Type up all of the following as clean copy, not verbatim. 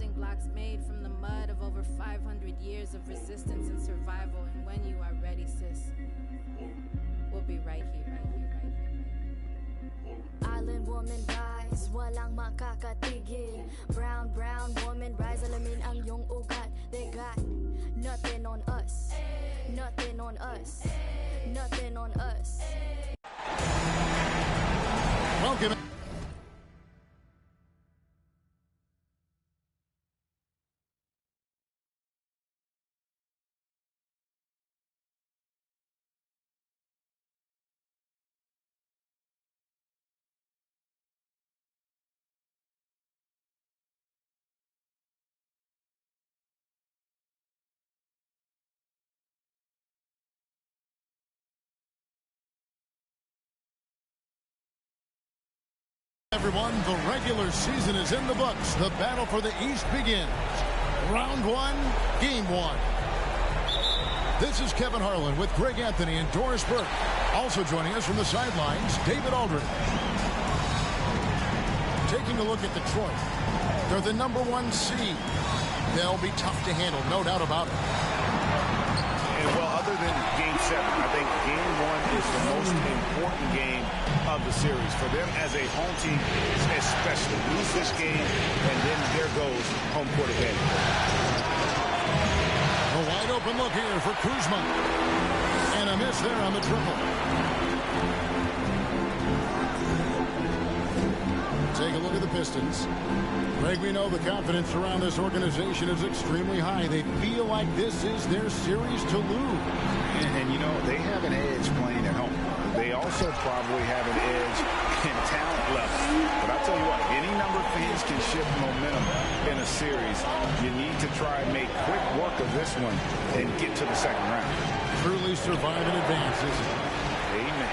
building blocks made from the mud of over 500 years of resistance and survival. And when you are ready, sis, we'll be right here. Island woman rise, walang makakatigil. Brown woman rise, alamin ang iyong ugat. They got nothing on us, nothing on us, nothing on us. Welcome. Everyone, the regular season is in the books. The battle for the East begins. Round one, game one. This is Kevin Harlan with Greg Anthony and Doris Burke. Also joining us from the sidelines, David Aldridge. Taking a look at Detroit. They're the #1 seed. They'll be tough to handle, no doubt about it. And well, other than Game 7, I think Game 1 is the most important game of the series. For them as a home team, especially. Lose this game, and then there goes home court advantage. A wide open look here for Kuzma. And a miss there on the triple. Take a look at the Pistons. Greg, we know the confidence around this organization is extremely high. They feel like this is their series to lose. And you know, they have an edge playing at home. They also probably have an edge in talent level. But I'll tell you what, any number of things can shift momentum in a series. You need to try and make quick work of this one and get to the second round. Truly survive and advance, isn't it? Amen.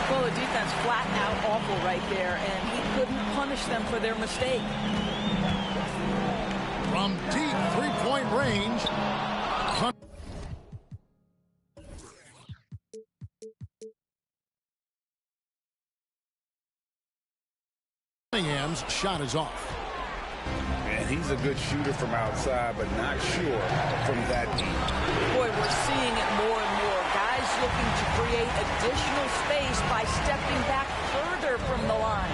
Well, the defense flattened out awful right there, and he couldn't punish them for their mistake. From deep three-point range. Cunningham's shot is off. And he's a good shooter from outside, but not sure from that deep. Boy, we're seeing it more and more. Guys looking to create additional space by stepping back further from the line.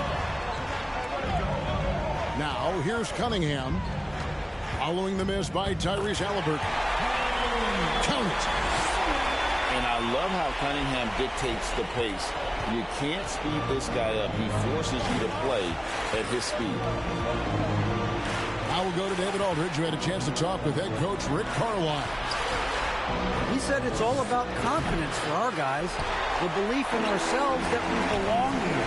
Now, here's Cunningham. Following the miss by Tyrese Halliburton. Count it. And I love how Cunningham dictates the pace. You can't speed this guy up. He forces you to play at his speed. Now we'll go to David Aldridge, who had a chance to talk with head coach Rick Carlisle. He said it's all about confidence for our guys, the belief in ourselves that we belong here.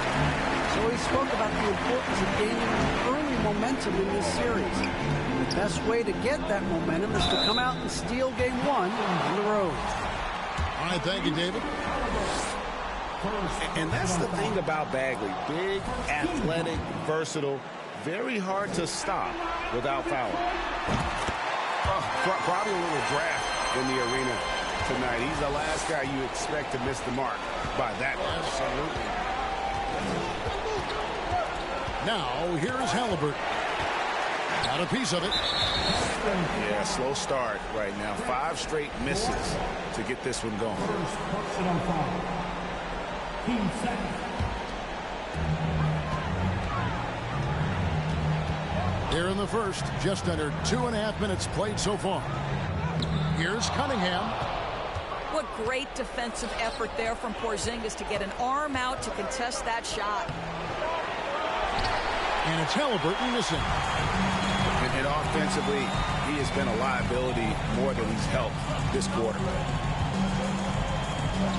So he spoke about the importance of gaining early momentum in this series. The best way to get that momentum is to come out and steal game 1 on the road. All right, thank you, David. And that's the thing about Bagley. Big, athletic, versatile, very hard to stop without fouling. Probably a little draft in the arena tonight. He's the last guy you expect to miss the mark by that much. Absolutely. Now, here's Halliburton. Got a piece of it. Yeah, slow start right now. 5 straight misses to get this one going. Here in the first, just under 2.5 minutes played so far. Here's Cunningham. What great defensive effort there from Porzingis to get an arm out to contest that shot. And it's Halliburton missing. And offensively, he has been a liability more than he's helped this quarter.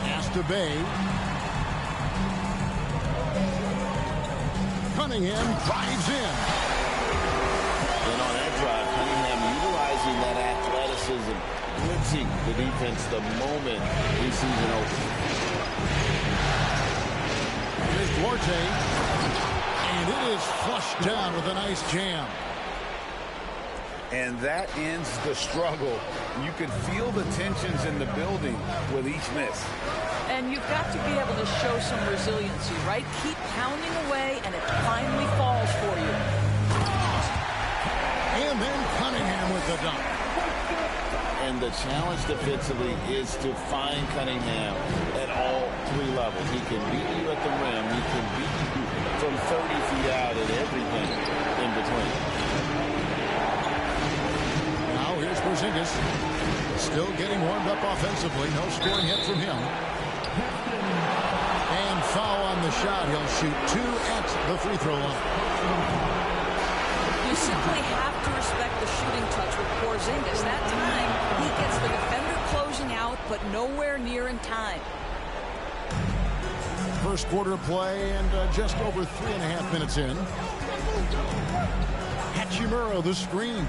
Pass to Bay. Cunningham drives in. And on that drive, Cunningham utilizing that athleticism, blitzing the defense the moment he sees an opening. Here's Duarte. And it is flushed down with a nice jam. And that ends the struggle. You can feel the tensions in the building with each miss. And you've got to be able to show some resiliency, right? Keep pounding away, and it finally falls for you. the challenge defensively is to find Cunningham at all three levels. He can beat you at the rim. He can beat you from 30 feet out and everything in between. Now here's Porzingis. Still getting warmed up offensively. No scoring hit from him. And foul on the shot. He'll shoot 2 at the free throw line. You simply have to respect the shooting touch with Porzingis. That time, he gets the defender closing out, but nowhere near in time. First quarter play and just over 3.5 minutes in. Hachimura the screen.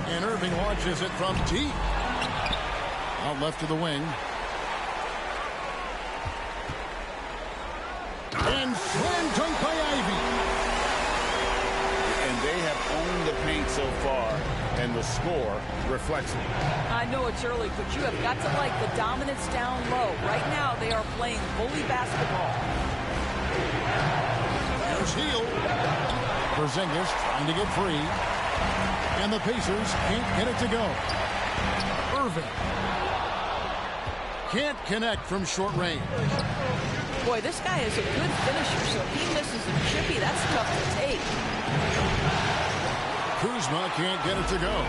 And Irving launches it from deep. Out left to the wing. And slam dunk by Ivey. And they have owned the paint so far, and the score reflects it. I know it's early, but you have got to like the dominance down low. Right now, they are playing bully basketball. There's Hield. Porzingis trying to get free. And the Pacers can't get it to go. Irving. Can't connect from short range. Boy, this guy is a good finisher, so if he misses a chippy, that's tough to take. Kuzma can't get it to go.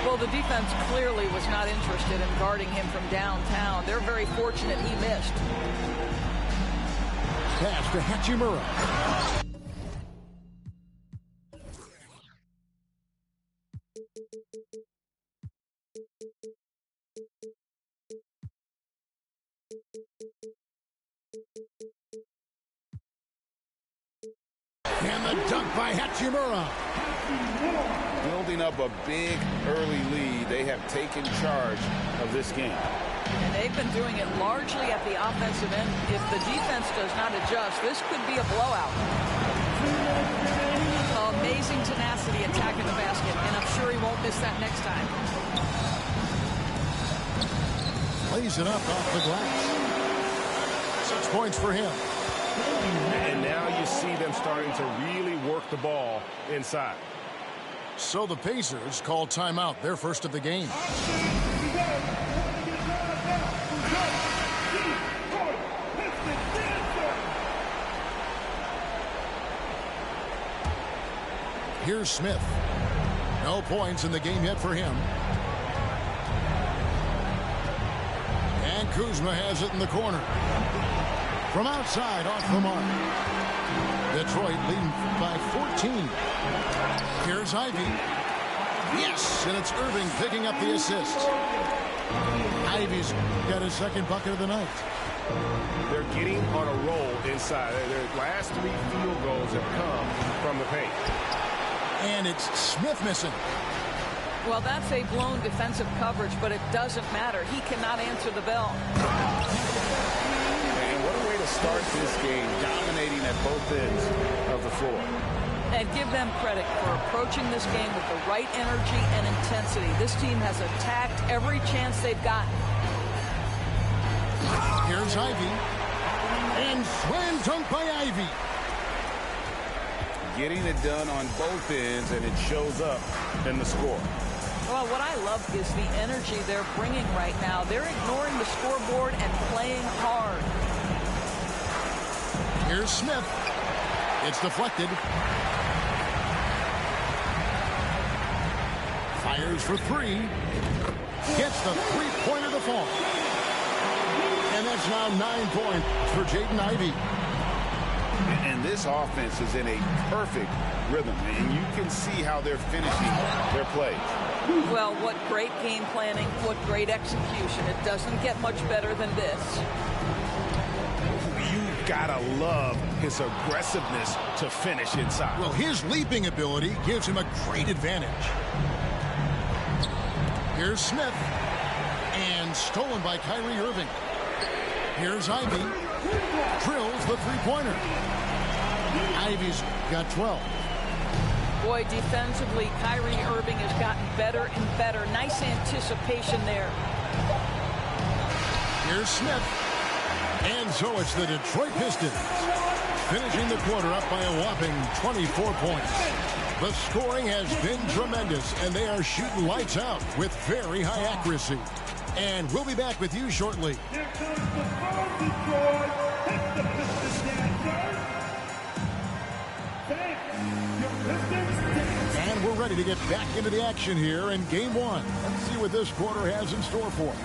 Well, the defense clearly was not interested in guarding him from downtown. They're very fortunate he missed. Pass to Hachimura. And the dunk by Hachimura. Building up a big early lead, they have taken charge of this game. And they've been doing it largely at the offensive end. If the defense does not adjust, this could be a blowout. Amazing tenacity attacking the basket, and I'm sure he won't miss that next time. Lays it up off the glass. 6 points for him. And now you see them starting to really work the ball inside. So the Pacers call timeout, their first of the game. Here's Smith. No points in the game yet for him. And Kuzma has it in the corner. From outside, off the mark. Detroit leading by 14. Here's Ivey. Yes, and it's Irving picking up the assist. Ivey's got his second bucket of the night. They're getting on a roll inside. Their last 3 field goals have come from the paint. And it's Smith missing. Well, that's a blown defensive coverage, but it doesn't matter. He cannot answer the bell. And what a way to start this game, dominating at both ends of the floor. And give them credit for approaching this game with the right energy and intensity. This team has attacked every chance they've gotten. Here's Ivey. And slam dunk by Ivey. Getting it done on both ends, and it shows up in the score. Well, what I love is the energy they're bringing right now. They're ignoring the scoreboard and playing hard. Here's Smith. It's deflected. Fires for 3. Gets the three-pointer to fall. And that's now 9 points for Jaden Ivey. And this offense is in a perfect rhythm, and you can see how they're finishing their plays. Well, what great game planning, what great execution. It doesn't get much better than this. You've got to love his aggressiveness to finish inside. Well, his leaping ability gives him a great advantage. Here's Smith. And stolen by Kyrie Irving. Here's Ivey. Drills the three-pointer. Ivey's got 12. Boy, defensively, Kyrie Irving has gotten better and better. Nice anticipation there. Here's Smith. And so it's the Detroit Pistons finishing the quarter up by a whopping 24 points. The scoring has been tremendous, and they are shooting lights out with very high accuracy. And we'll be back with you shortly. Here comes the ball Detroit. Hit the Pistons dancers. Thanks, your Pistons dancers. And we're ready to get back into the action here in Game 1. Let's see what this quarter has in store for us.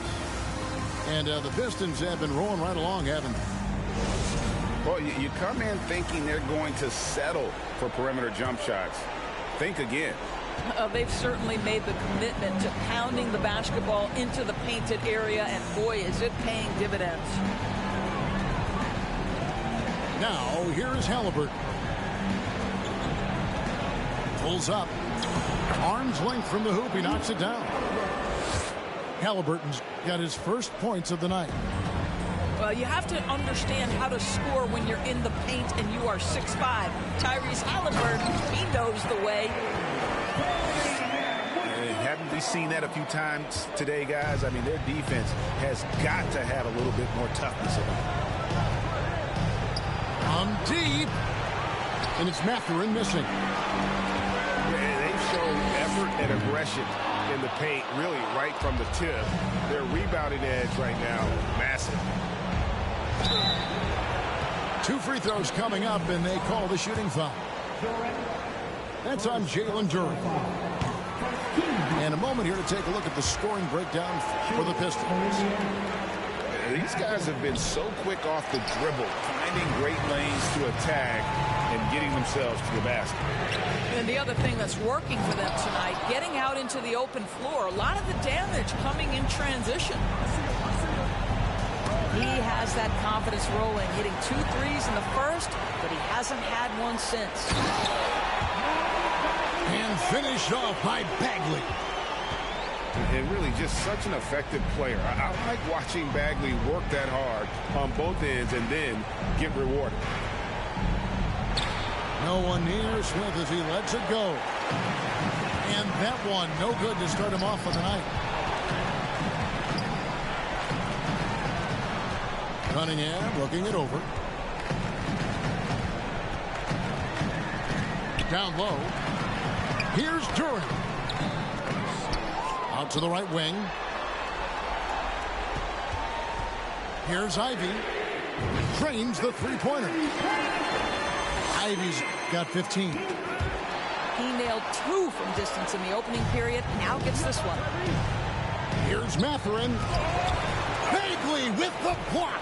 And the Pistons have been rolling right along, haven't they? Well, you come in thinking they're going to settle for perimeter jump shots. Think again. They've certainly made the commitment to pounding the basketball into the painted area, and boy, is it paying dividends. Now, here is Halliburton. Pulls up. Arm's length from the hoop. He knocks it down. Halliburton's got his first points of the night. Well, you have to understand how to score when you're in the paint and you are 6'5". Tyrese Halliburton, he knows the way. Haven't we seen that a few times today, guys? I mean, their defense has got to have a little bit more toughness about it. Deep. And it's Mathurin missing. They've shown effort and aggression in the paint, really right from the tip. Their rebounding edge right now, massive. 2 free throws coming up, and they call the shooting foul. That's on Jalen Duren. And a moment here to take a look at the scoring breakdown for the Pistons. These guys have been so quick off the dribble, finding great lanes to attack and getting themselves to the basket. And the other thing that's working for them tonight, getting out into the open floor. A lot of the damage coming in transition. He has that confidence rolling, hitting 2 threes in the first, but he hasn't had one since. And finished off by Bagley. And really just such an effective player. I like watching Bagley work that hard on both ends and then get rewarded. No one near Smith as he lets it go. And that one, no good to start him off for the night. Cunningham looking it over. Down low. Here's Duren. Out to the right wing. Here's Ivy. Drains the three-pointer. Ivy's got 15. He nailed 2 from distance in the opening period. Now gets this one. Here's Mathurin. Bagley with the block.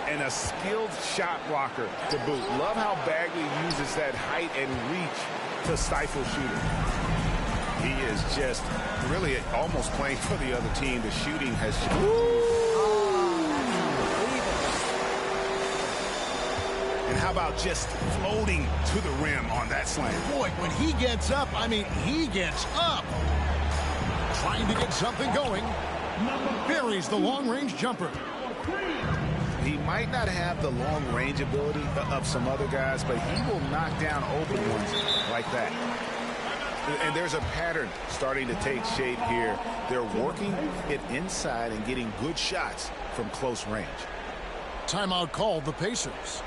And a skilled shot blocker to boot. Love how Bagley uses that height and reach to stifle shooting. He is just really almost playing for the other team. The shooting has... And how about just floating to the rim on that slam? Boy, when he gets up, I mean, he gets up. Trying to get something going. Buries the long-range jumper. He might not have the long-range ability of some other guys, but he will knock down open ones like that. And there's a pattern starting to take shape here. They're working it inside and getting good shots from close range. Timeout called the Pacers.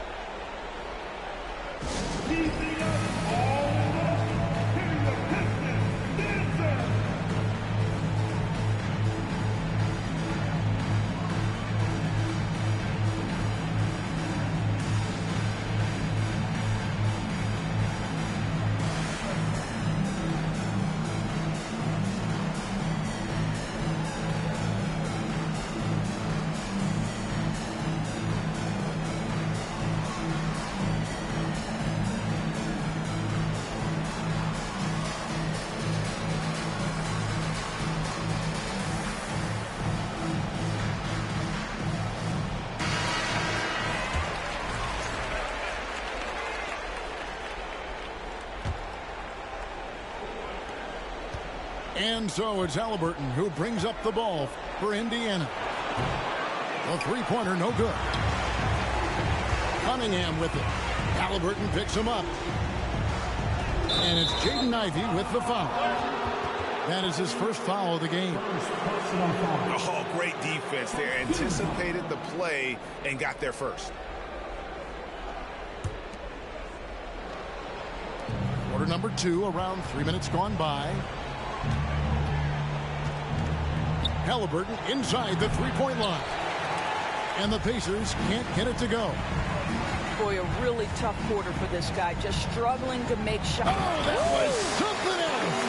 And so it's Halliburton who brings up the ball for Indiana. The three-pointer, no good. Cunningham with it. Halliburton picks him up. And it's Jaden Ivey with the foul. That is his first foul of the game. Oh, great defense there. Anticipated the play and got there first. Quarter number 2, around 3 minutes gone by. Halliburton inside the three-point line. And the Pacers can't get it to go. Boy, a really tough quarter for this guy. Just struggling to make shots. Oh, that was something else.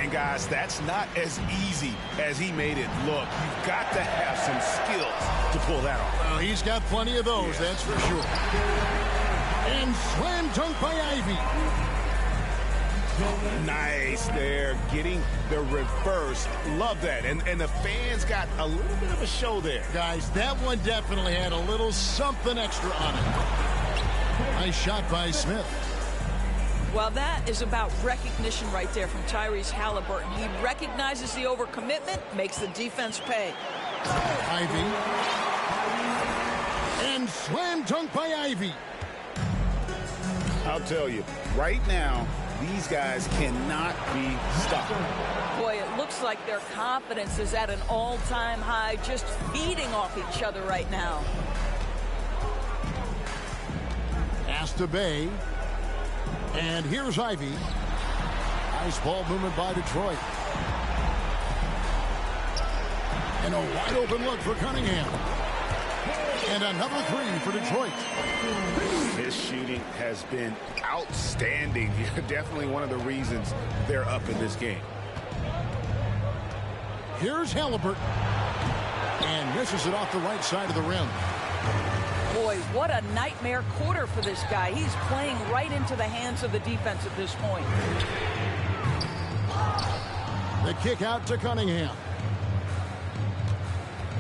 And guys, that's not as easy as he made it look. You've got to have some skills to pull that off. Well, he's got plenty of those, that's for sure. And slam dunk by Ivey. Nice there, getting the reverse. Love that. And the fans got a little bit of a show there. Guys, that one definitely had a little something extra on it. Nice shot by Smith. Well, that is about recognition right there from Tyrese Halliburton. He recognizes the overcommitment, makes the defense pay. Ivey. And slam dunk by Ivey. I'll tell you, right now, these guys cannot be stopped. Boy, it looks like their confidence is at an all-time high, just feeding off each other right now. Pass to Bay. And here's Ivey. Nice ball movement by Detroit. And a wide open look for Cunningham. And another three for Detroit. His shooting has been outstanding. Definitely one of the reasons they're up in this game. Here's Halliburton. And misses it off the right side of the rim. Boy, what a nightmare quarter for this guy. He's playing right into the hands of the defense at this point. The kick out to Cunningham.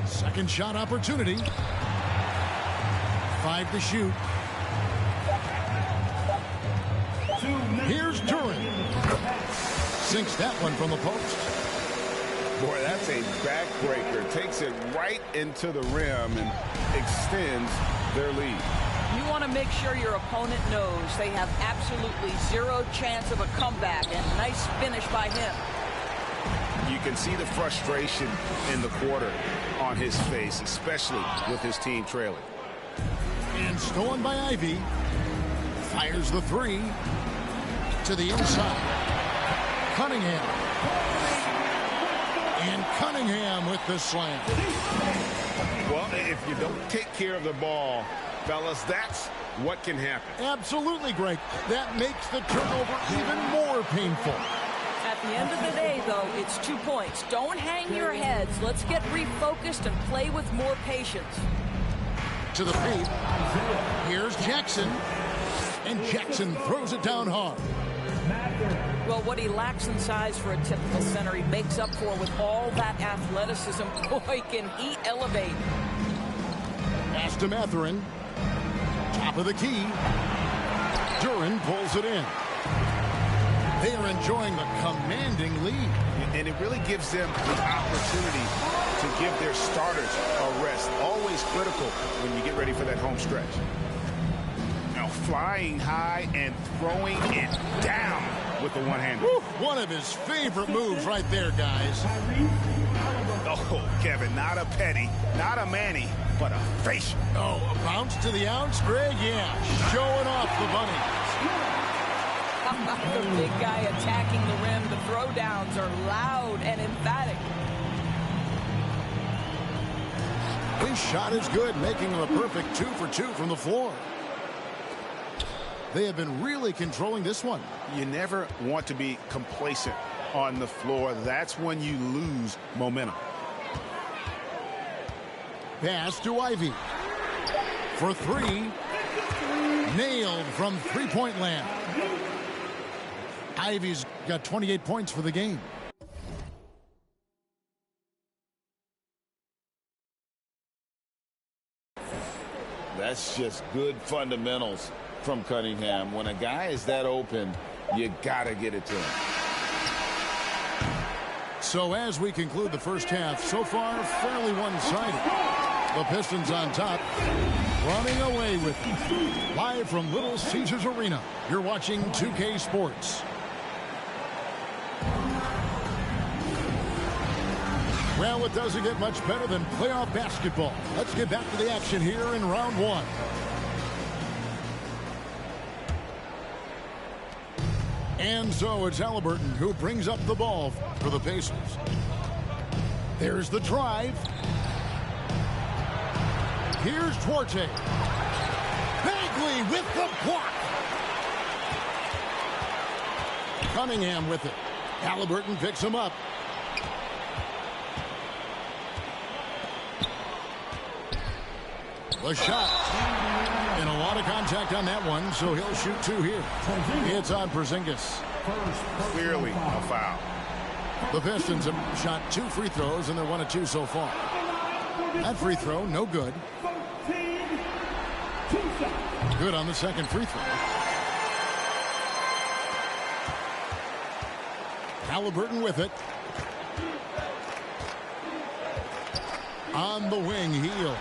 Second shot opportunity. 5 to shoot. Here's Duren. Sinks that one from the post. Boy, that's a backbreaker. Takes it right into the rim and extends their lead. You want to make sure your opponent knows they have absolutely zero chance of a comeback, and nice finish by him. You can see the frustration in the quarter on his face, especially with his team trailing. And stolen by Ivey. Fires the three to the inside. Cunningham. And Cunningham with the slam. Well, if you don't take care of the ball, fellas, that's what can happen. Absolutely, Greg. That makes the turnover even more painful. At the end of the day, though, it's 2 points. Don't hang your heads. Let's get refocused and play with more patience. To the paint. Here's Jackson. And Jackson throws it down hard. Well, what he lacks in size for a typical center, he makes up for with all that athleticism. Boy, can he elevate. Pass to Mathurin. Top of the key. Duren pulls it in. They are enjoying the commanding lead. And it really gives them the opportunity to give their starters a rest. Always critical when you get ready for that home stretch. Now flying high and throwing it down with the one-hander. One of his favorite moves right there, guys. Oh, Kevin, not a petty, not a Manny, but a facial. Oh, a bounce to the ounce, Greg? Yeah, showing off the bunny. The big guy attacking the rim. The throwdowns are loud and emphatic. His shot is good, making him a perfect 2 for 2 from the floor. They have been really controlling this one. You never want to be complacent on the floor. That's when you lose momentum. Pass to Ivey. For 3. Nailed from three-point land. Ivey's got 28 points for the game. That's just good fundamentals from Cunningham. When a guy is that open, you got to get it to him. So as we conclude the first half, so far fairly one-sided. The Pistons on top, running away with it. Live from Little Caesars Arena, you're watching 2K Sports. Well, it doesn't get much better than playoff basketball. Let's get back to the action here in round 1. And so it's Halliburton who brings up the ball for the Pacers. There's the drive. Here's Duarte. Bagley with the block. Cunningham with it. Halliburton picks him up. The shot. And a lot of contact on that one, so he'll shoot two here. It's on Porzingis. Clearly a foul. The Pistons have shot 2 free throws, and they're 1 of 2 so far. That free throw, no good. Good on the second free throw. Halliburton with it. On the wing, Hield.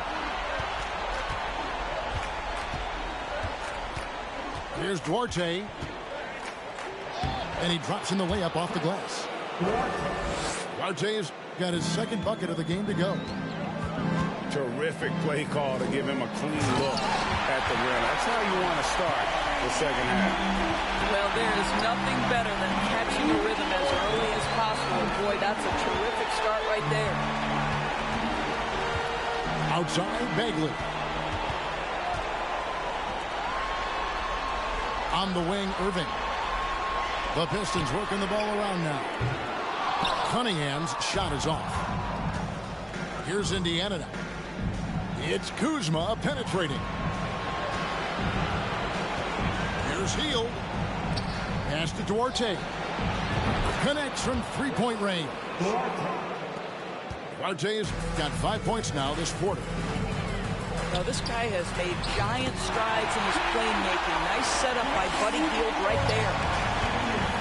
Here's Duarte. And he drops in the layup off the glass. Duarte's got his second bucket of the game to go. Terrific play call to give him a clean look at the rim. That's how you want to start the second half. Well, there is nothing better than catching a rhythm as early as possible. Boy, that's a terrific start right there. Outside, Bagley. On the wing, Irving. The Pistons working the ball around now. Cunningham's shot is off. Here's Indiana now. It's Kuzma penetrating. Here's Hield. Pass to Duarte. Connects from three-point range. Duarte's got 5 points now this quarter. Now, this guy has made giant strides in his playmaking. Nice setup by Buddy Hield right there.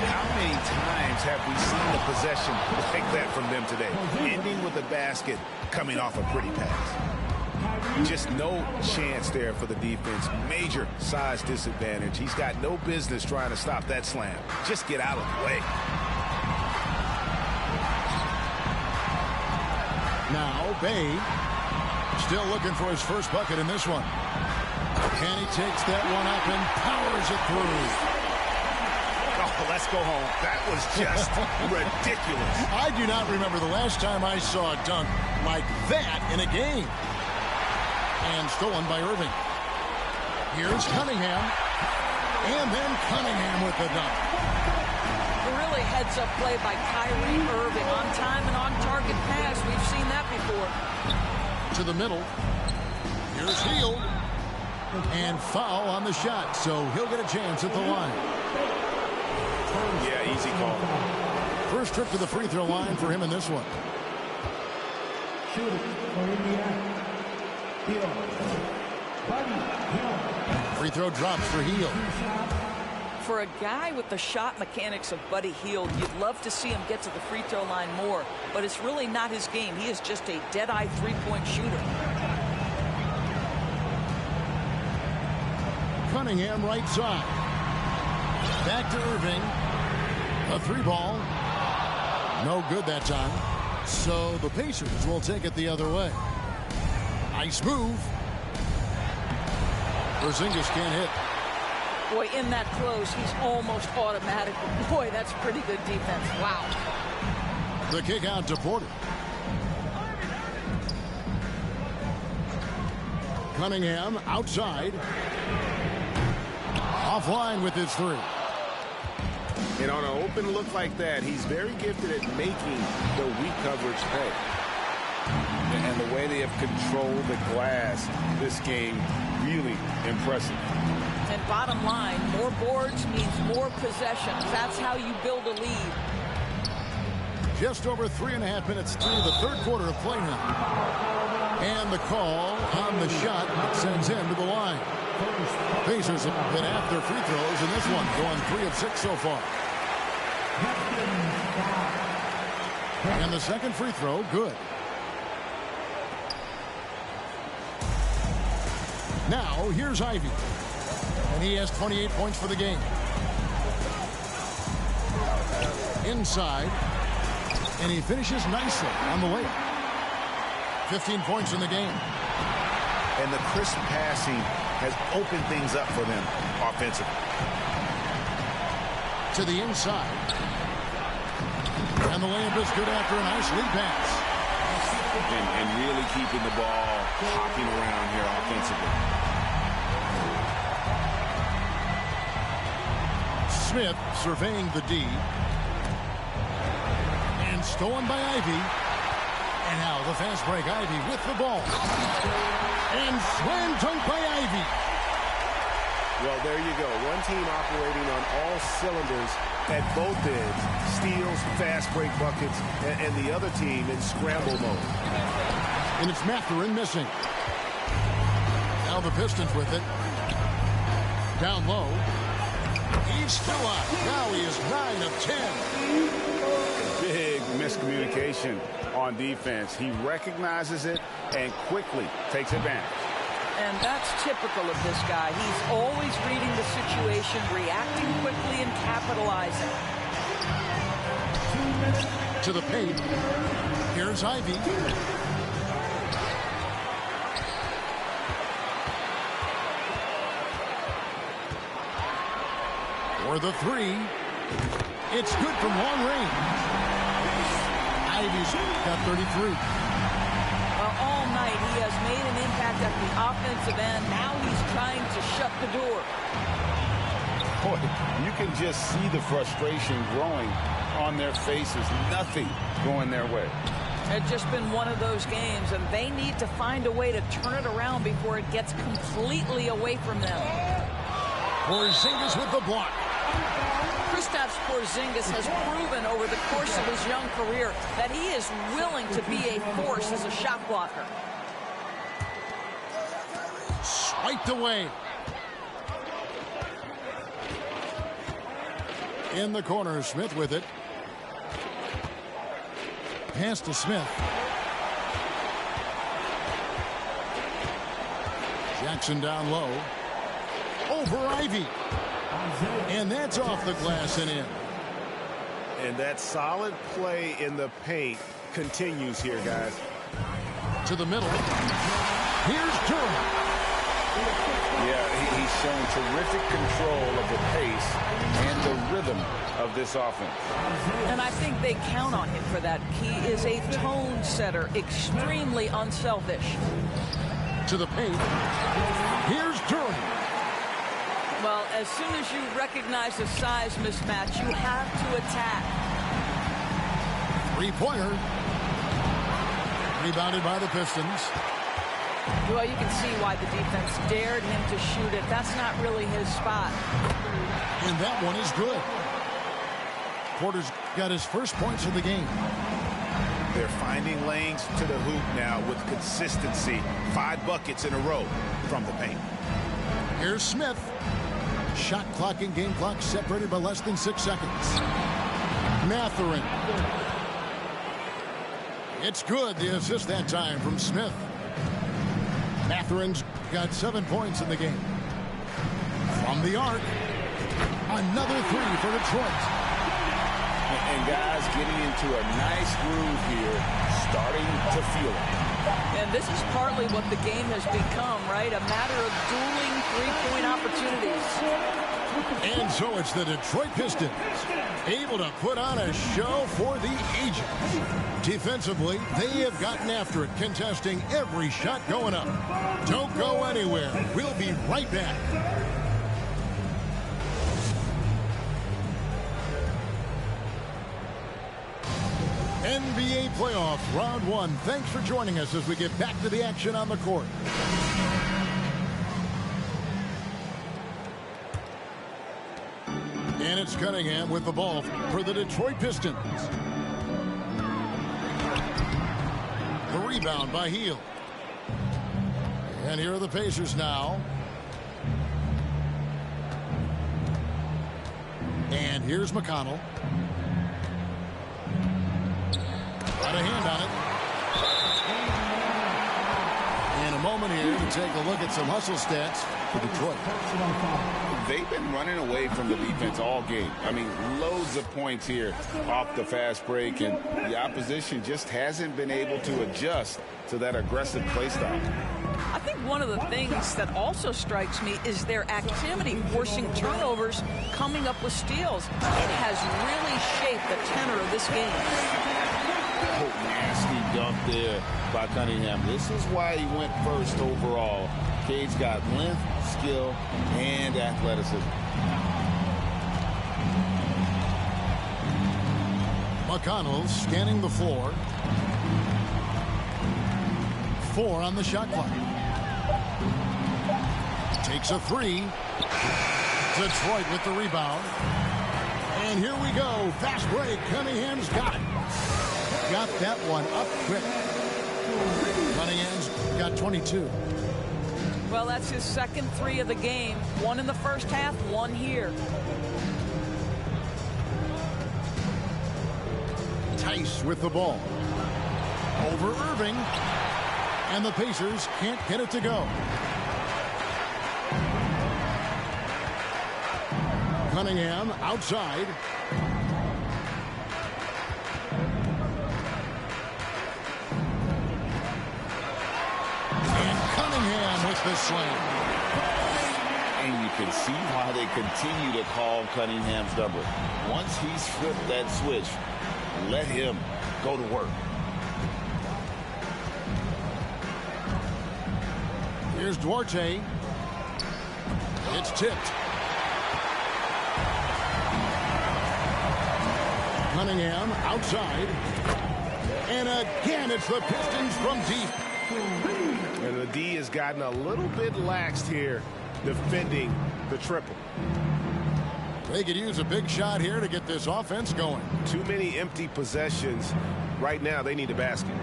How many times have we seen a possession like that from them today? Ending with a basket, coming off a pretty pass. Just no chance there for the defense. Major size disadvantage. He's got no business trying to stop that slam. Just get out of the way. Now, Bay still looking for his first bucket in this one. And he takes that one up and powers it through. Oh, let's go home. That was just ridiculous. I do not remember the last time I saw a dunk like that in a game. And stolen by Irving. Here's Cunningham. And then Cunningham with the dunk. Really heads-up play by Kyrie Irving. On time and on target pass. We've seen that before. To the middle. Here's Hield. And foul on the shot. So he'll get a chance at the line. Yeah, easy call. First trip to the free throw line for him in this one. Free throw drops for Hield. For a guy with the shot mechanics of Buddy Hield, you'd love to see him get to the free throw line more, but it's really not his game. He is just a dead-eye three-point shooter. Cunningham right side. Back to Irving. A three ball. No good that time. So the Pacers will take it the other way. Nice move. Porzingis can't hit. Boy, in that close, he's almost automatic. Boy, that's pretty good defense. Wow. The kick out to Porter. Cunningham outside. Offline with his three. And on an open look like that, he's very gifted at making the weak coverage pay. And the way they have controlled the glass this game, really impressive. And bottom line, more boards means more possessions. That's how you build a lead. Just over 3.5 minutes through the third quarter of play now. And the call on the shot sends him to the line. Pacers have been after free throws in this one, going 3 of 6 so far. And the second free throw, good. Now, here's Ivey. And he has 28 points for the game. Inside. And he finishes nicely on the layup. 15 points in the game. And the crisp passing has opened things up for them offensively. to the inside. And the layup is good after a nice lead pass. And really keeping the ball hopping around here offensively. Smith surveying the D. And stolen by Ivey. And now the fast break. Ivey with the ball. And slam dunk by Ivey. Well, there you go. One team operating on all cylinders at both ends. Steals, fast break buckets, and the other team in scramble mode. And it's Mathurin missing. Now the Pistons with it. Down low. He's still up. Now he is 9 of 10. Big miscommunication on defense. He recognizes it and quickly takes advantage. And that's typical of this guy. He's always reading the situation, reacting quickly, and capitalizing. To the paint. Here's Ivey. For the three. It's good from long range. Ivey's got 33. Well, all night he has made an impact at the offensive end. Now he's trying to shut the door. Boy, you can just see the frustration growing on their faces. Nothing going their way. It's just been one of those games, and they need to find a way to turn it around before it gets completely away from them. Porzingis with the block. Kristaps Porzingis has proven over the course of his young career that he is willing to be a force as a shot blocker. Swiped away. In the corner, Smith with it. Pass to Smith. Jackson down low. Over Ivey. And that's off the glass and in. And that solid play in the paint continues here, guys. To the middle. Here's Durham. Yeah, he's shown terrific control of the pace and the rhythm of this offense. And I think they count on him for that. He is a tone setter, extremely unselfish. To the paint. Here's Durham. Well, as soon as you recognize the size mismatch, you have to attack. Three-pointer. Rebounded by the Pistons. Well, you can see why the defense dared him to shoot it. That's not really his spot. And that one is good. Porter's got his first points of the game. They're finding lanes to the hoop now with consistency. 5 buckets in a row from the paint. Here's Smith. Shot clock and game clock separated by less than 6 seconds. Mathurin. It's good. The assist that time from Smith. Mathurin's got 7 points in the game. From the arc. Another three for Detroit. And guys getting into a nice groove here, starting to feel it. And this is partly what the game has become, right? A matter of dueling three-point opportunities. And so it's the Detroit Pistons able to put on a show for the ages. Defensively, they have gotten after it, contesting every shot going up. Don't go anywhere. We'll be right back. NBA playoffs, round 1. Thanks for joining us as we get back to the action on the court. And it's Cunningham with the ball for the Detroit Pistons. The rebound by Hield. And here are the Pacers now. And here's McConnell. Got a hand on it. And a moment here to take a look at some hustle stats for Detroit. They've been running away from the defense all game. I mean, loads of points here off the fast break, and the opposition just hasn't been able to adjust to that aggressive play style. I think one of the things that also strikes me is their activity forcing turnovers, coming up with steals. It has really shaped the tenor of this game. Oh, nasty dunk there by Cunningham. This is why he went first overall. Cade's got length, skill, and athleticism. McConnell scanning the floor. 4 on the shot clock. Takes a 3. Detroit with the rebound. And here we go. Fast break. Cunningham's got it. Got that one up quick. Cunningham's got 22. Well, that's his second 3 of the game. 1 in the first half, 1 here. Tice with the ball. Over Irving. And the Pacers can't get it to go. Cunningham outside. And Cunningham with the slam. And you can see why they continue to call Cunningham's number. Once he's flipped that switch, let him go to work. Here's Duarte. It's tipped. Cunningham outside. And again, it's the Pistons from deep. And the D has gotten a little bit laxed here defending the triple. They could use a big shot here to get this offense going. Too many empty possessions. Right now, they need a basket.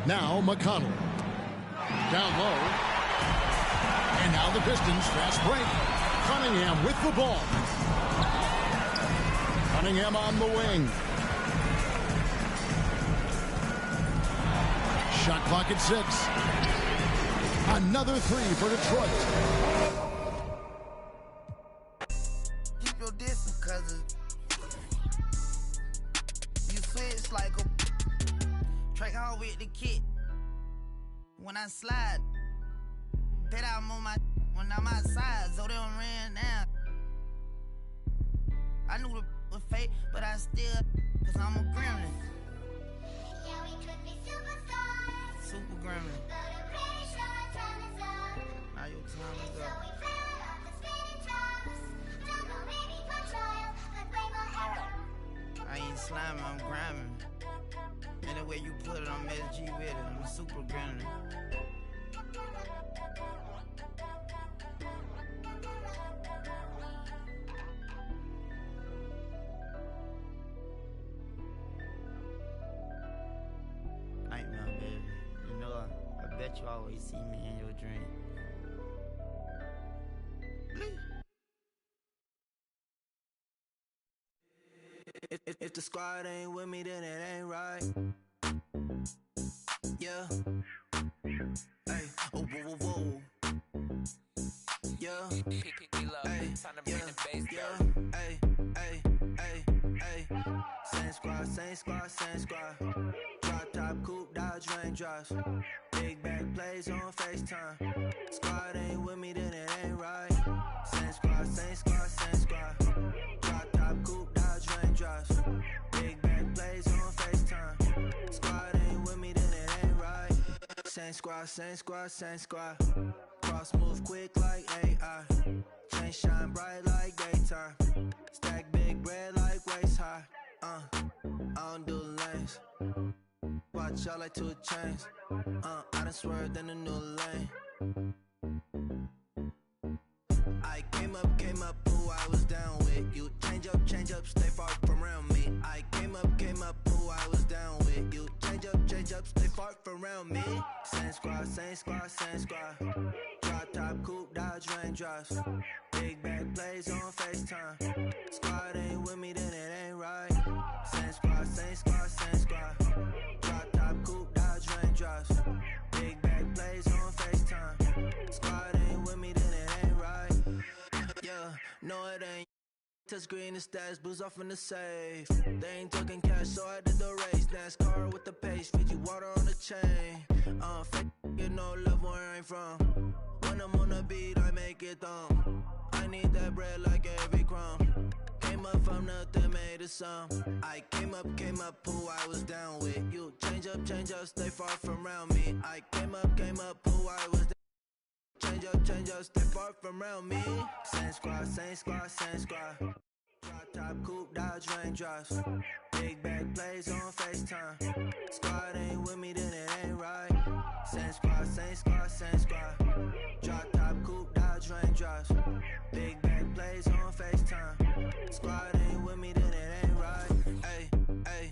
Now McConnell. Down low. And now the Pistons fast break. Cunningham with the ball. Cunningham on the wing. Shot clock at 6. Another 3 for Detroit. Keep your distance, cousin. You switch like a track hard with the kid. When I slide, bet I'm on my when I'm outside, so they don't ran down. I knew the was fake, but I still, cause I'm a gremlin. Yeah, we could be superstars. Super gremlin. Now your time is up. I ain't sliming, I'm grinding. Any way you put it, I'm SG with it. I'm a super gremlin. Nightmare, baby. You know, I bet you always see me in your dream. If the squad ain't with me, then it ain't right. Yeah. Hey. Oh, whoa, whoa, whoa. Yeah. Hey. Yeah. Hey. Hey. Hey. Hey. Same squad, same squad, same squad. Drop top, coupe, Dodge raindrops. Big back plays on FaceTime. Squad ain't with me, then it ain't right. Same squad, same squad, same squad. Drop top, coupe, Dodge raindrops. Big back plays on FaceTime. Squad ain't with me, then it ain't right. Same squad, same squad, same squad. Cross move quick like AI. Chain shine bright like daytime. Stack big bread like waist high. I don't do lanes. Watch out like 2 chains. I done swerved in a new lane. I came up, who I was down with. You change up, stay far from around me. I came up, who I was down with. You change up, stay far from around me. Same squad, same squad, same squad. Drop top, coupe, Dodge raindrops. Big back plays on FaceTime. Squad ain't with me, then it ain't right. Same squad, same squad, same squad. Drop top, coupe, Dodge raindrops. Big back plays on FaceTime. Squad ain't with me, then it ain't right. Yeah, no it ain't. Touchscreen and stats, booze off in the safe. They ain't talking cash, so I did the race. NASCAR with the pace, Fiji water on the chain. Fake, you know, love where I ain't from. When I'm on the beat, I make it dumb. I need that bread like every crumb. Came up from nothing, made it some. I came up, who I was down with. You change up, stay far from around me. I came up, who I was down. Change up, stay far from around me. Same squad. Drop top, coupe, Dodge raindrops. Big bag plays on FaceTime. Squad ain't with me, then it ain't right. Same squad. Drop top, coupe, Dodge raindrops. Big bag plays on FaceTime. Squad ain't with me, then it ain't right. Ay.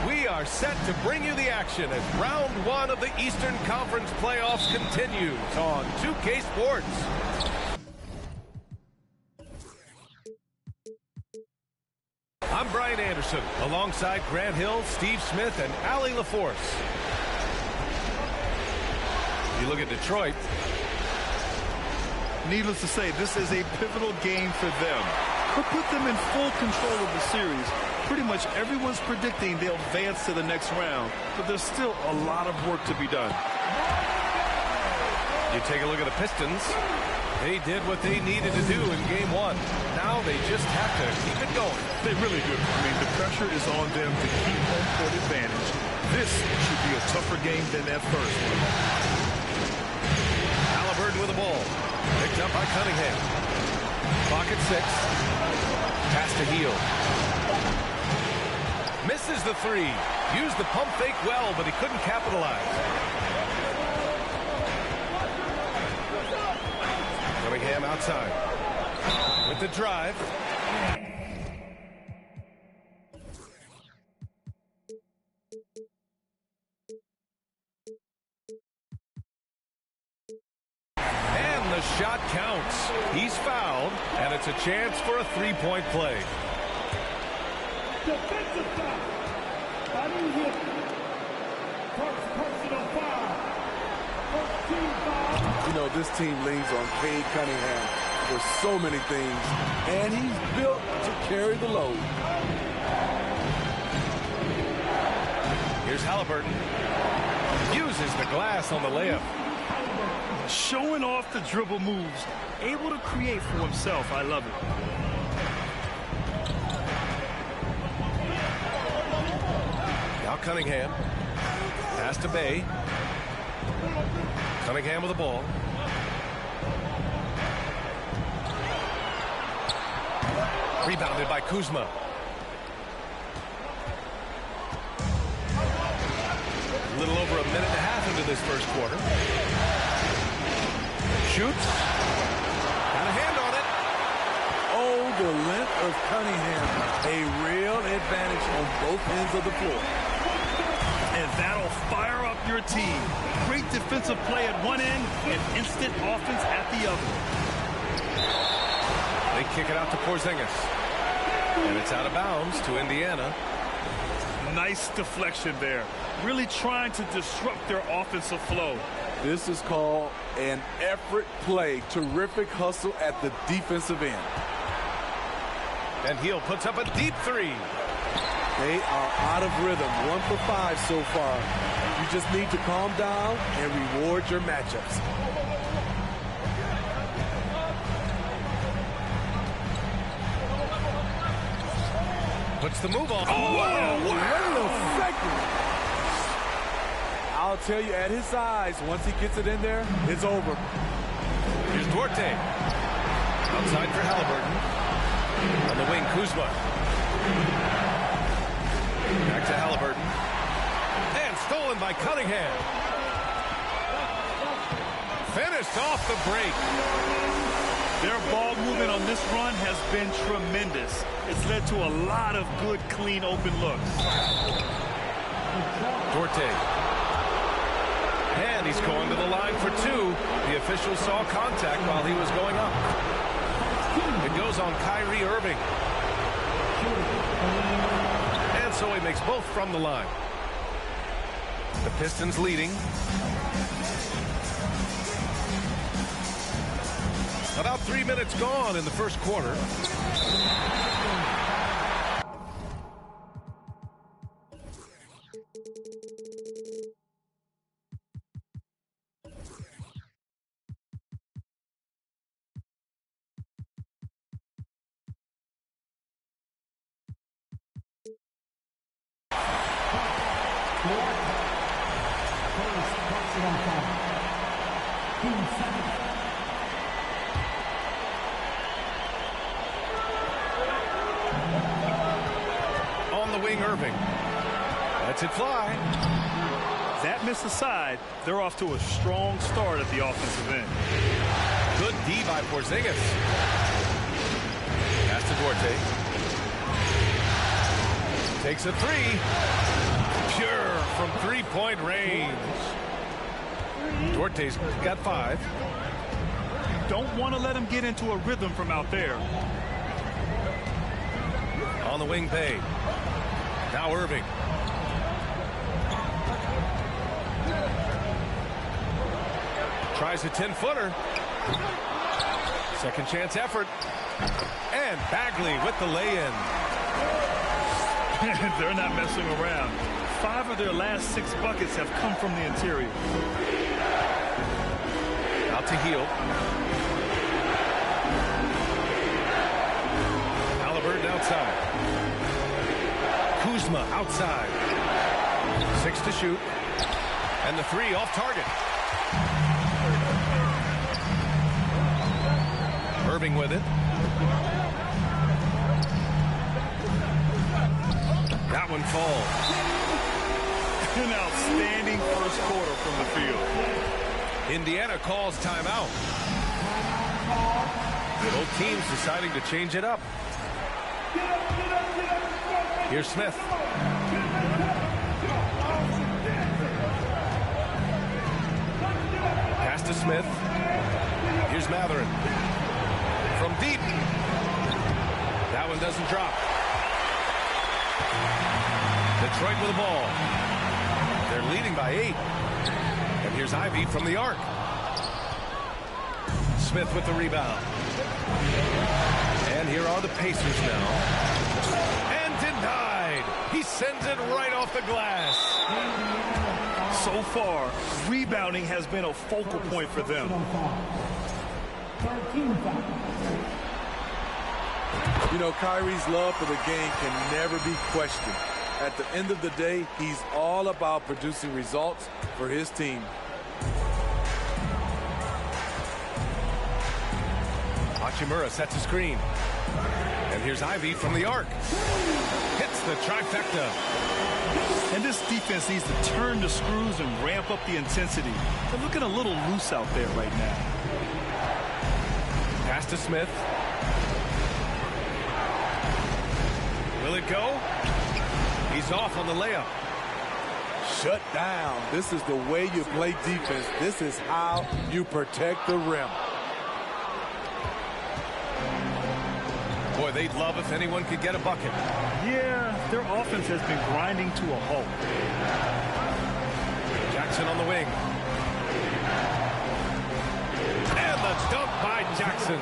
We are set to bring you the action as round one of the Eastern Conference playoffs continues on 2K Sports. I'm Brian Anderson, alongside Grant Hill, Steve Smith, and Allie LaForce. You look at Detroit. Needless to say, this is a pivotal game for them. Could put them in full control of the series. Pretty much everyone's predicting they'll advance to the next round, but there's still a lot of work to be done. You take a look at the Pistons. They did what they needed to do in game one. Now they just have to keep it going. They really do. I mean, the pressure is on them to keep home court advantage. This should be a tougher game than that first one. Halliburton with the ball. Picked up by Cunningham. Clock at 6. Pass to Hield. Misses the three. Used the pump fake well, but he couldn't capitalize. Cunningham outside. With the drive. And the shot counts. He's fouled, and it's a chance for a three-point play. Defensive foul. Personal foul. First team foul. You know, this team leans on Cade Cunningham for so many things, and he's built to carry the load. Here's Halliburton. Uses the glass on the layup. Showing off the dribble moves. Able to create for himself. I love it. Now Cunningham. Pass to Bay. Cunningham with the ball. Rebounded by Kuzma. A little over a minute and a half into this first quarter. Shoots. Got a hand on it. Oh, the length of Cunningham. A real advantage on both ends of the floor. And that'll fire up your team. Great defensive play at one end and instant offense at the other. They kick it out to Porzingis. And it's out of bounds to Indiana. Nice deflection there. Really trying to disrupt their offensive flow. This is called an effort play. Terrific hustle at the defensive end. And Hield puts up a deep three. They are out of rhythm. 1 for 5 so far. You just need to calm down and reward your matchups. Puts the move on. Oh, wait a second. I'll tell you, at his size, once he gets it in there, it's over. Here's Duarte. Outside for Halliburton. On the wing, Kuzma. Back to Halliburton. And stolen by Cunningham. Finished off the break. Their ball movement on this run has been tremendous. It's led to a lot of good, clean, open looks. Duarte. And he's going to the line for two. The official saw contact while he was going up. It goes on Kyrie Irving. And so he makes both from the line. The Pistons leading. About 3 minutes gone in the first quarter. On the wing, Irving. Lets it fly. That missed aside. They're off to a strong start at the offensive end. Good D by Porzingis. Pass to Duarte. Takes a three. Pure from three-point range. Duarte's got 5. Don't want to let him get into a rhythm from out there. On the wing, Bay. Now Irving. Tries a 10-footer. Second chance effort. And Bagley with the lay-in. They're not messing around. 5 of their last 6 buckets have come from the interior. Out to Hield. Halliburton outside. Kuzma outside. 6 to shoot. And the 3 off target. Irving with it. That one falls. An outstanding first quarter from the field. Indiana calls timeout. Both teams deciding to change it up. Here's Smith. Pass to Smith. Here's Mathurin. From deep. That one doesn't drop. Detroit with the ball. They're leading by 8. And here's Ivy from the arc. Smith with the rebound. And here are the Pacers now. And denied. He sends it right off the glass. So far, rebounding has been a focal point for them. You know, Kyrie's love for the game can never be questioned. At the end of the day, he's all about producing results for his team. Hachimura sets a screen. And here's Ivy from the arc. Hits the trifecta. And this defense needs to turn the screws and ramp up the intensity. They're looking a little loose out there right now. Pass to Smith. Will it go? He's off on the layup. Shut down. This is the way you play defense. This is how you protect the rim. Boy, they'd love if anyone could get a bucket. Yeah, their offense has been grinding to a halt. Jackson on the wing. And the dunk by Jackson.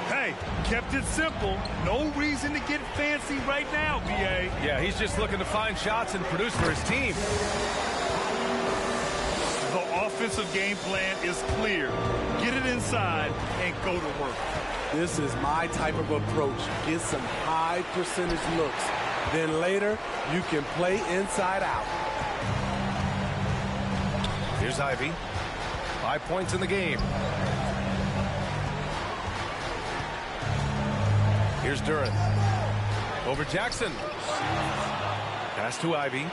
Hey, kept it simple. No reason to get fancy right now, B.A. Yeah, he's just looking to find shots and produce for his team. The offensive game plan is clear. Get it inside and go to work. This is my type of approach. Get some high percentage looks. Then later, you can play inside out. Here's Ivy. 5 points in the game. Here's Duren. Over Jackson. Pass to Ivy.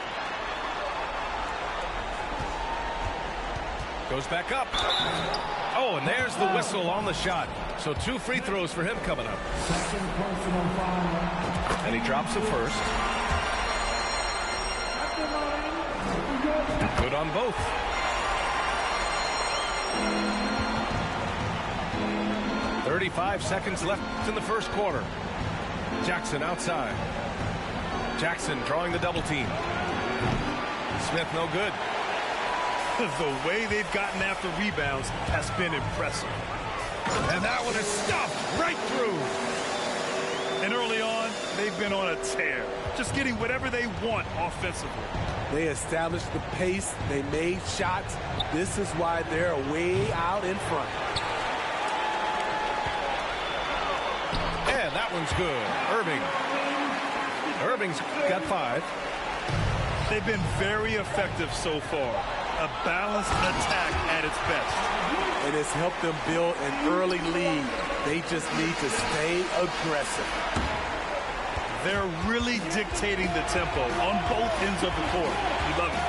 Goes back up. Oh, and there's the whistle on the shot. So 2 free throws for him coming up. And he drops the first. Good on both. .35 seconds left in the first quarter. Jackson outside. Jackson drawing the double team. Smith no good. The way they've gotten after rebounds has been impressive. And that one is stuffed right through. And early on, they've been on a tear, just getting whatever they want offensively. They established the pace. They made shots. This is why they're way out in front. And that one's good. Irving's got 5. They've been very effective so far. A balanced attack at its best. And it's helped them build an early lead. They just need to stay aggressive. They're really dictating the tempo on both ends of the court. We love it.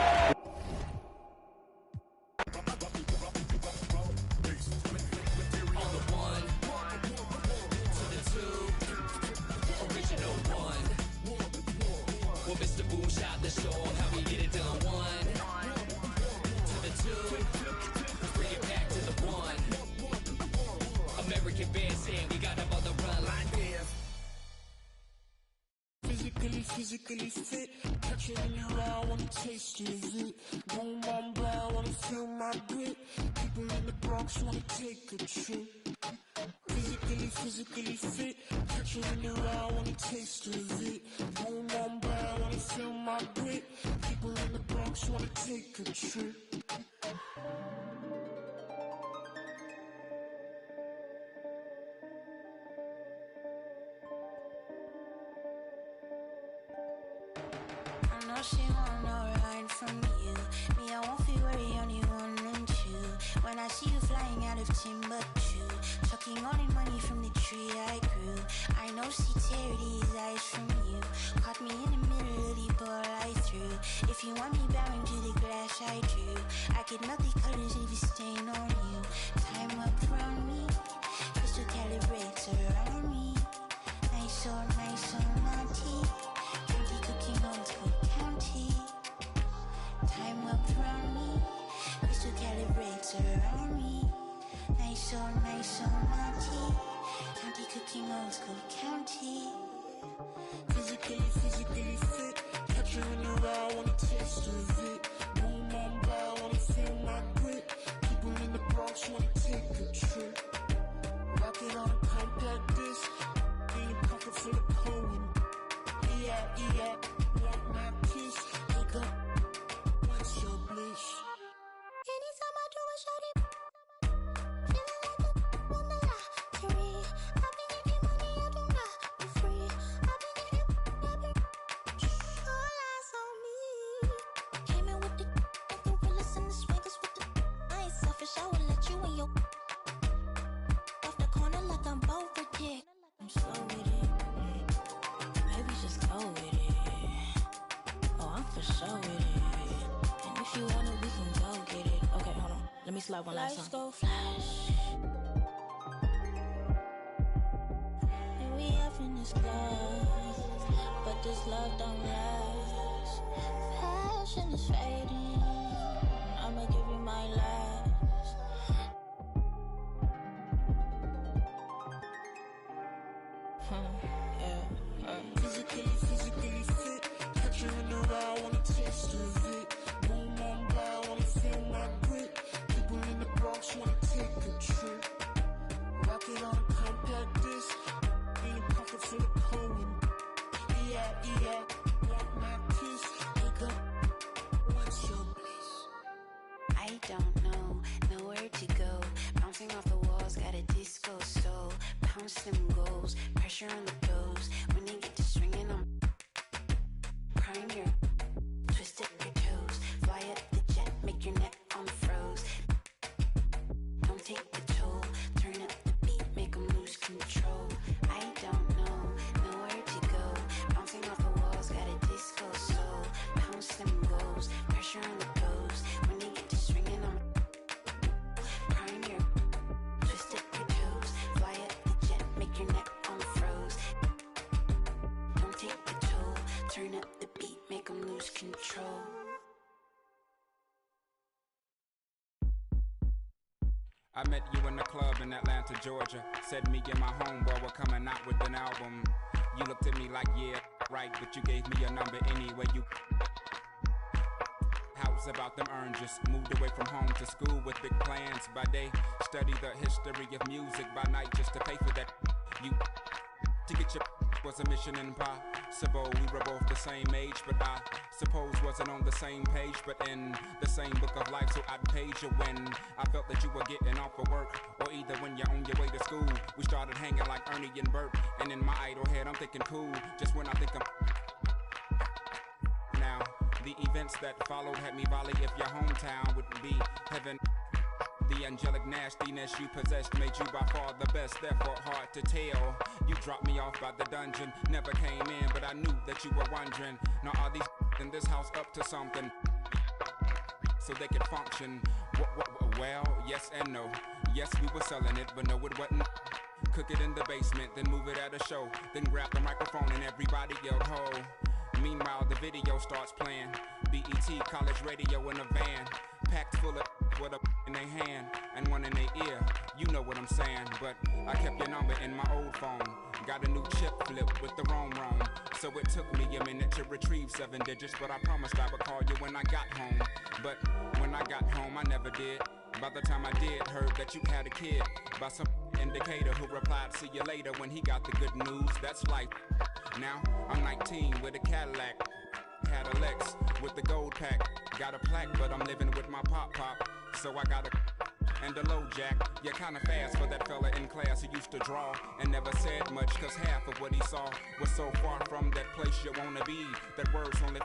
Physically fit, catch it in your eye, wanna taste of it. Boom, boom, brown, wanna feel my grit. People in the Bronx wanna take a trip. Physically fit, catch it in your eye, wanna taste of it. Boom, boom, brown, wanna feel my grit. People in the Bronx wanna take a trip. She wanna ride from you. Me, I won't feel worry, only one and two. When I see you flying out of Timbuktu, chucking all the money from the tree I grew. I know she tear these eyes from you. Caught me in the middle of the ball I threw. If you want me bowing to the glass I do. I could melt the colors if you stain on you. Time up around me, crystal calibrates around me. Nice so naughty. Candy cooking on school. Time up around me, crystal calibrates around me. Nice so naughty. County cooking old school county. Physically fit, catch you in your eye, wanna taste of it. Boom, on brow, wanna feel my grit. People in the Bronx wanna take a trip. Rocket on a compact disc, in your pocket full of Cohen. Yeah, want my kiss, pick up. Your bliss. Anytime I do a shawty, feeling like a on the lottery. I've been getting money, I do not be free. I've been all eyes on me. Came in with the gorillas and the swingers with the. I ain't selfish, I will let you in your off the corner like I'm both a dick. I'm slow with it. Maybe just go with it. Oh, I'm for sure with it. If you want it, we can go get it. Okay, hold on. Let me slide one last time. Let's go flash. And we up in this class, but this love don't last. Passion is fading. I'ma give you my last. Physically fit, catch you in the eye, wanna taste of it. Wanna feel my grit. People in the Bronx wanna take a trip. Rocket on a compact disc, in your pocket full of Cohen. Yeah, want my kiss. Pick up, what's your bliss? I don't know, nowhere to go. Bouncing off the walls, got a disco soul. Pounce them goals, pressure on the toes. When they get to swinging, I'm prime your twisted your toes. Fly up the jet, make your neck unfroze. Don't take the toll, turn up the beat, make them lose control. I don't know, nowhere to go. Bouncing off the walls, got a disco soul. Pounce them goals, pressure on the toes. When they get to swinging, I'm prime your twisted your toes. Fly up the jet, make your neck unfroze. Don't take the toll, turn up the beat, make them lose control. I met you in the club in Atlanta, Georgia. Said me and my homeboy were coming out with an album. You looked at me like, yeah, right, but you gave me your number anyway. You how's about them earn? Just moved away from home to school with big plans by day. Study the history of music by night just to pay for that. You to get your was a mission impossible. We were both the same age, but I suppose wasn't on the same page, but in the same book of life. So I'd page you when I felt that you were getting off of work, or either when you're on your way to school. We started hanging like Ernie and Bert, and in my idle head I'm thinking cool. Just when I think I'm now, the events that followed had me volley if your hometown would be heaven. The angelic nastiness you possessed made you by far the best, therefore hard to tell. You dropped me off by the dungeon, never came in, but I knew that you were wondering, now are these in this house up to something so they could function? Well, yes and no. Yes, we were selling it, but no, it wasn't. Cook it in the basement, then move it at a show, then grab the microphone and everybody yelled ho. Meanwhile, the video starts playing. BET college radio in a van, packed full of with a in their hand and one in their ear. You know what I'm saying, but I kept your number in my old phone. Got a new chip flip with the roam. So it took me a minute to retrieve 7 digits, but I promised I would call you when I got home. But when I got home, I never did. By the time I did, heard that you had a kid by some indicator who replied, see you later, when he got the good news. That's life. Now I'm 19 with a Cadillac, had a Lex with the gold pack, got a plaque, but I'm living with my pop, so I got a and a low jack. You're kinda fast for that fella in class who used to draw and never said much, cause half of what he saw was so far from that place you wanna be, that words only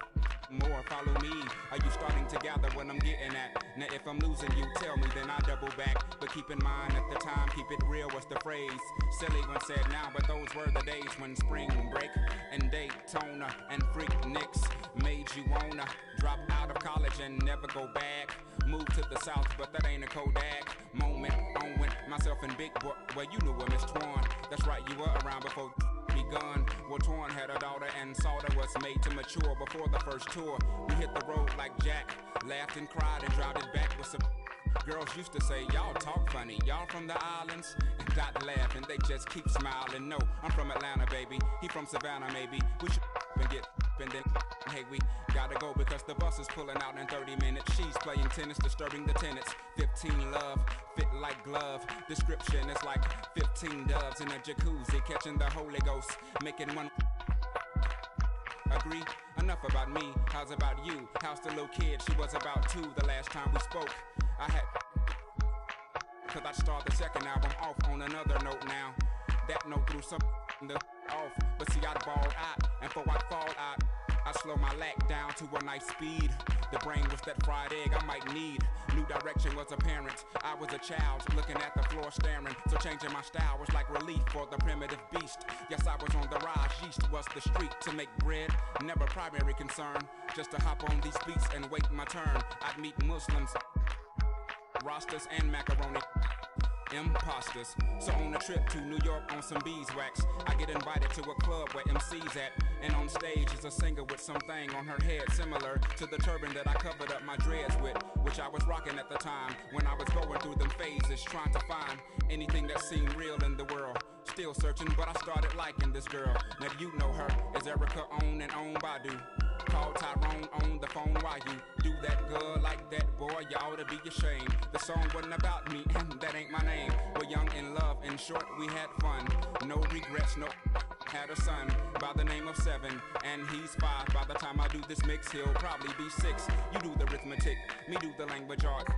more follow me. Are you starting to gather what I'm getting at? Now if I'm losing you, tell me, then I double back. But keep in mind at the time, keep it real was the phrase. Silly when said now, but those were the days when spring break and Daytona and freak Nicks made you wanna drop out of college and never go back. Move to the south, but that ain't a Kodak moment. On with myself and Big Boy, well you knew a Miss Twan. That's right, you were around before begun. Well, Twan had a daughter and Salter was made to mature before the first tour. We hit the road like Jack, laughed and cried and drowned it back with some girls used to say, y'all talk funny, y'all from the islands? And dot laugh and they just keep smiling. No, I'm from Atlanta, baby, he from Savannah, maybe. We should and get and then hey, we gotta go because the bus is pulling out in 30 minutes. She's playing tennis, disturbing the tenants. 15 love, fit like glove. Description is like 15 doves in a jacuzzi, catching the Holy Ghost, making one. Agree? Enough about me, how's about you? How's the little kid? She was about 2 the last time we spoke. I had cause I'd start the second album off on another note now. That note threw some the off, but see I'd ball out, and before I fall out, I slow my lack down to a nice speed. The brain was that fried egg I might need. New direction was apparent. I was a child looking at the floor staring. So changing my style was like relief for the primitive beast. Yes, I was on the rise. Yeast was the street to make bread. Never primary concern. Just to hop on these beats and wait my turn. I'd meet Muslims, Rastas and macaroni. Imposters. So on a trip to New York on some beeswax, I get invited to a club where MC's at, and on stage is a singer with something on her head similar to the turban that I covered up my dreads with, which I was rocking at the time when I was going through them phases, trying to find anything that seemed real in the world. Still searching, but I started liking this girl. Now you know her as Erica on and on Badu. Call Tyrone on the phone while you do that good like that, boy, you ought to be ashamed. The song wasn't about me, and that ain't my name. We're young in love, in short, we had fun. No regrets, no. Had a son by the name of 7, and he's 5. By the time I do this mix, he'll probably be 6. You do the arithmetic, me do the language art.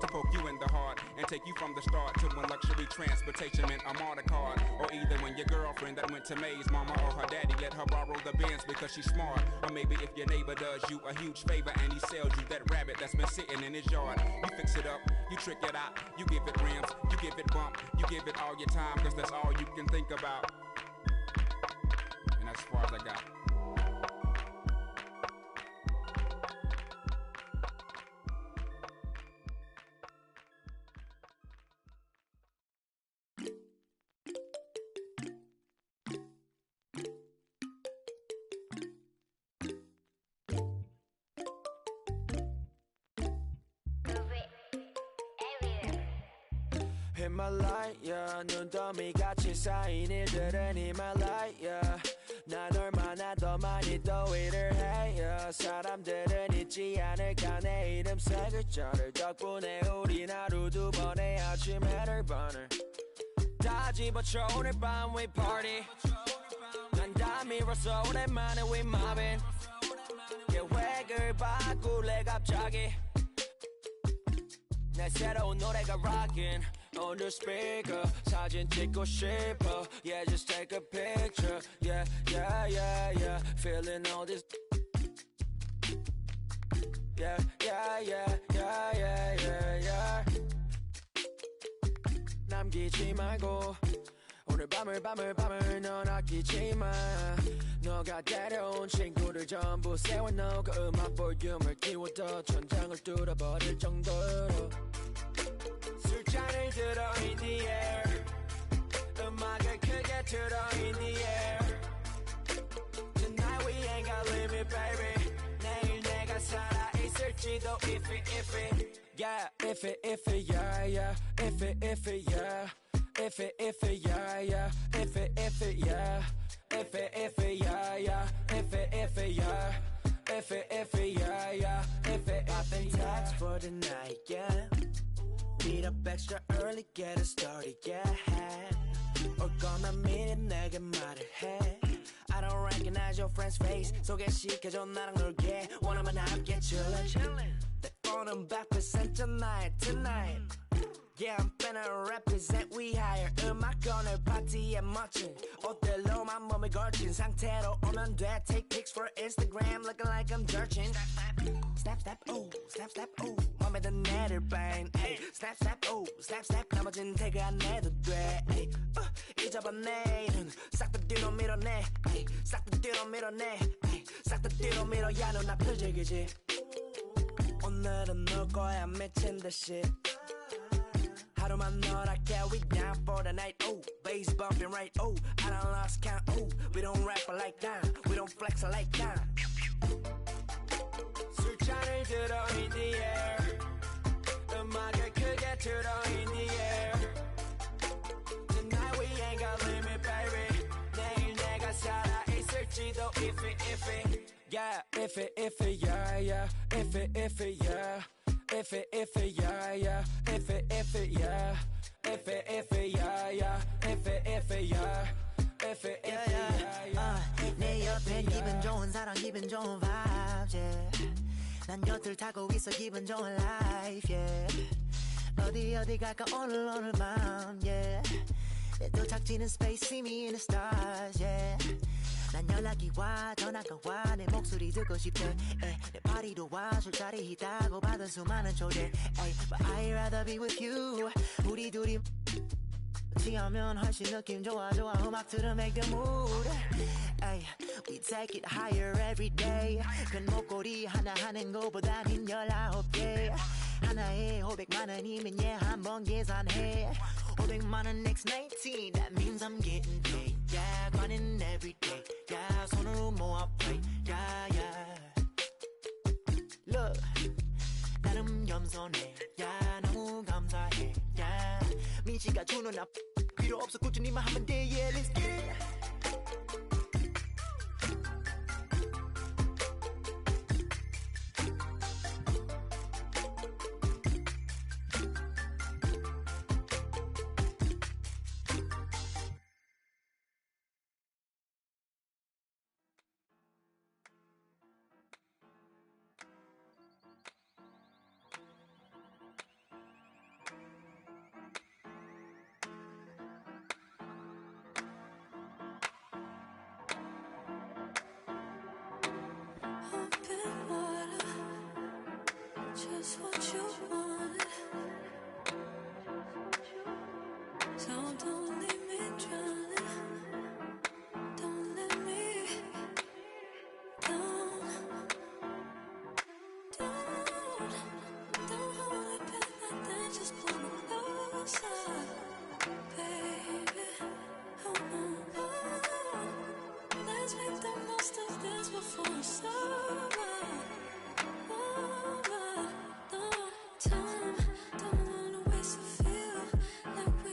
To poke you in the heart and take you from the start to when luxury transportation meant a MARTA card. Or either when your girlfriend that went to Maze, mama or her daddy let her borrow the Benz because she's smart. Or maybe if your neighbor does you a huge favor and he sells you that rabbit that's been sitting in his yard. You fix it up, you trick it out, you give it rims, you give it bump, you give it all your time cause that's all you can think about. And that's as far as I got. in my light, yeah. 눈더미같이 쌓인 일들은 in my light, yeah. 난 얼마나 더 많이 더 일을 해, yeah. 사람들은 잊지 않을까 내 이름 세 글자를. 덕분에 우린 하루 두 번의 아침 해를 번을 다 집어쳐 오늘 밤 we party. 난 다 밀었어 오랜만에 we mobbing. 계획을 바꿀래 갑자기. 내 새로운 노래가 rockin' on the speaker. 사진 찍고 싶어. Yeah, just take a picture. Yeah, yeah, yeah, yeah. Feeling all this. Yeah, yeah, yeah, yeah, yeah, yeah, yeah. 남기지 말고 오늘 밤을 넌 아끼지 마. 너가 데려온 친구들 전부 세워놓고 음악 볼륨을 키워도 천장을 뚫어버릴 정도로 술잔을 들어 in the air. 음악을 크게 틀어 in the air. Tonight we ain't got limit baby. 내일 내가 살아있을지도 if it yeah if it yeah yeah if it yeah if it yeah yeah if it yeah if it yeah yeah if it yeah if it yeah yeah if it I've been taxed for the night, yeah. Meet up extra early, get it started, yeah. 올 거면 미리 내게 말을 해. I don't recognize your friend's face. 소개시켜줘 나랑 놀게. 원하면 함께 chillin'. 내 폰은 100% tonight. Yeah, I'm finna represent we higher. 음악 오늘 파티에 멋진 옷들로만 몸을 걸친 상태로 오면 돼. Take pics for Instagram looking like I'm dirtin'. Snap, snap, ooh, snap, snap, ooh. 맘에 든 애들 bang, ay. Snap, snap, ooh, snap, snap. 나머진 태그 안 해도 돼, ay. 잊어봐 내일은 싹 다 뒤로 밀어내, ay. 싹 다 뒤로 밀어내, ay. 싹 다 뒤로 밀어야 눈앞을 즐기지. 오늘은 놀 거야 미친 듯이. 하루만 너랄게 we down for the night. Oh, bass bumping right. Oh, I done lost count. Oh, we don't rap like that. We don't flex like that. 술잔을 들어 in the air. 음악을 크게 틀어 in the air. Tonight we ain't got limit baby. 내일 내가 살아있을지도 if it yeah if it yeah yeah if it yeah if it yeah yeah if it yeah if it yeah yeah if it yeah if it yeah yeah 내 옆에 기분 좋은 사람 기분 좋은 vibes yeah. 난 곁을 타고 있어 기분 좋은 life yeah. 어디 갈까 오늘 밤 yeah. 내 도착지는 space see me in the stars yeah. 난 연락이 와 전화가 와 내 목소리 듣고 싶대 내 파티도 와 술자리 있다고 받은 수많은 초대 But I'd rather be with you 우리 둘이 취하면 훨씬 느낌 좋아 음악 들으면 make the mood We take it higher every day 큰 목걸이 하나 하는 거보단 흰 19개 하나에 500만 원이면 한번 계산해 500만 원 next 19 That means I'm getting paid Yeah, grinding every day Yeah, 손으로 모아 play Yeah, yeah Look 나름 겸손해 Yeah, 너무 감사해 Yeah 민지가 주는 나 필요 없어 꾸준히만 하면 돼 Yeah, let's get it Just what you want. So don't leave me drowning. Don't let me down. Don't hold it back like that. Just pull me closer, baby. Oh no, let's make the most of this before it's over. Time, don't wanna waste a feel like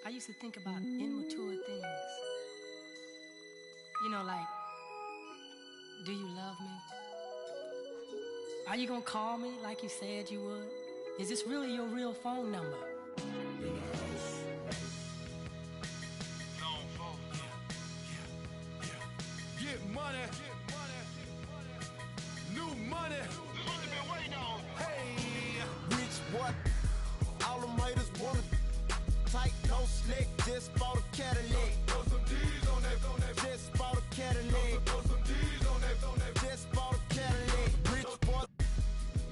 I used to think about immature things. You know, like, do you love me? Are you gonna call me like you said you would? Is this really your real phone number? Get money. New money. This is what they've been waiting on. Hey. Rich boy. All them haters wanna tight, no slick. Just bought a Cadillac. Throw some D's on that. Just bought a Cadillac. Throw some D's on that. Just bought a Cadillac. Rich boy.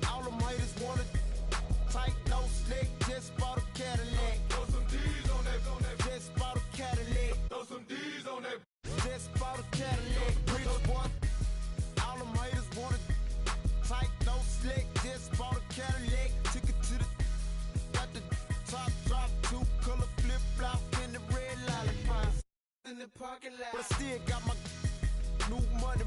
All them haters wanna tight, no slick. Just bought a Cadillac. Throw some D's on that. Just bought a Cadillac. Throw some D's on that. Just bought a Cadillac. Rich boy. All them haters wanna tight, no slick. Just bought a Cadillac. Took it to the got the top drop, 2-color flip flop in the red lollipop in the parking lot. But I still got my new money.